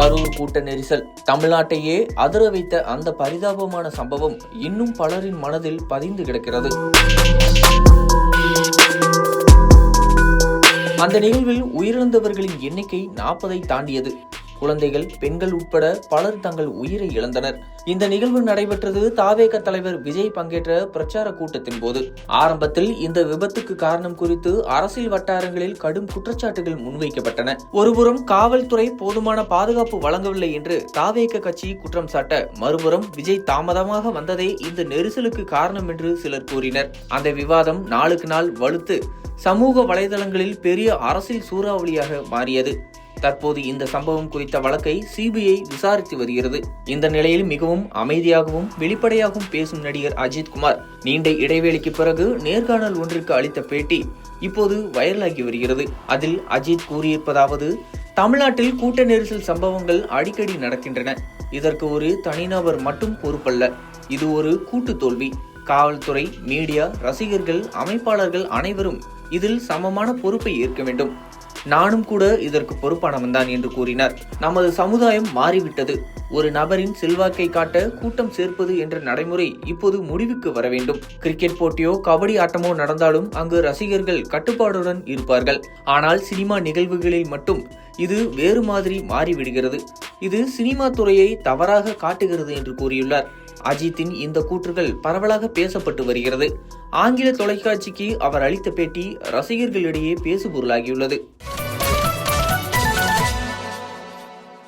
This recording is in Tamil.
கரூர் கூட்ட நெரிசல் தமிழ்நாட்டையே அதிர வைத்த அந்த பரிதாபமான சம்பவம் இன்னும் பலரின் மனதில் பதிந்து கிடக்கிறது. அந்த நிகழ்வில் உயிரிழந்தவர்களின் எண்ணிக்கை 40ஐ தாண்டியது. குழந்தைகள், பெண்கள் உட்பட பலர் தங்கள் உயிரை இழந்தனர். இந்த நிகழ்வு நடைபெற்றது தாவேக தலைவர் விஜய் பங்கேற்ற பிரச்சார கூட்டத்தின் போது. ஆரம்பத்தில் இந்த விபத்துக்கு காரணம் குறித்து அரசியல் வட்டாரங்களில் கடும் குற்றச்சாட்டுகள் முன்வைக்கப்பட்டன. ஒருபுறம் காவல்துறை போதுமான பாதுகாப்பு வழங்கவில்லை என்று தாவேக கட்சி குற்றம் சாட்ட, மறுபுறம் விஜய் தாமதமாக வந்ததே இந்த நெரிசலுக்கு காரணம் என்று சிலர் கூறினர். அந்த விவாதம் நாளுக்கு நாள் வலுத்து சமூக வலைதளங்களில் பெரிய அரசியல் சூறாவளியாக மாறியது. தற்போது இந்த சம்பவம் குறித்த வழக்கை சிபிஐ விசாரித்து வருகிறது. இந்த நிலையில் மிகவும் அமைதியாகவும் வெளிப்படையாகவும் பேசும் நடிகர் அஜித் குமார் நீண்ட இடைவேளைக்கு பிறகு நேர்காணல் ஒன்றிற்கு அளித்த பேட்டி இப்போது வைரலாகி வருகிறது. அதில் அஜித் கூறியிருப்பதாவது: தமிழ்நாட்டில் கூட்ட நெரிசல் சம்பவங்கள் அடிக்கடி நடக்கின்றன. இதற்கு ஒரு தனிநபர் மட்டும் பொறுப்பல்ல. இது ஒரு கூட்டு தோல்வி. காவல்துறை, மீடியா, ரசிகர்கள், அமைப்பாளர்கள் அனைவரும் இதில் சமமான பொறுப்பை ஏற்க வேண்டும். நானும் கூட இதற்கு பொறுப்பானவன் தான் என்று கூறினார். நமது சமுதாயம் மாறிவிட்டது. ஒரு நபரின் செல்வாக்கை காட்ட கூட்டம் சேர்ப்பது என்ற நடைமுறை இப்போது முடிவுக்கு வர வேண்டும். கிரிக்கெட் போட்டியோ கபடி ஆட்டமோ நடந்தாலும் அங்கு ரசிகர்கள் கட்டுப்பாடுடன் இருப்பார்கள். ஆனால் சினிமா நிகழ்வுகளில் மட்டும் இது வேறு மாதிரி மாறிவிடுகிறது. இது சினிமா துறையை தவறாக காட்டுகிறது என்று கூறியுள்ளார். அஜித்தின் இந்த கூற்றுகள் பரவலாக பேசப்பட்டு வருகிறது. ஆங்கில தொலைக்காட்சிக்கு அவர் அளித்த பேட்டி ரசிகர்களிடையே பேசுபொருளாகியுள்ளது.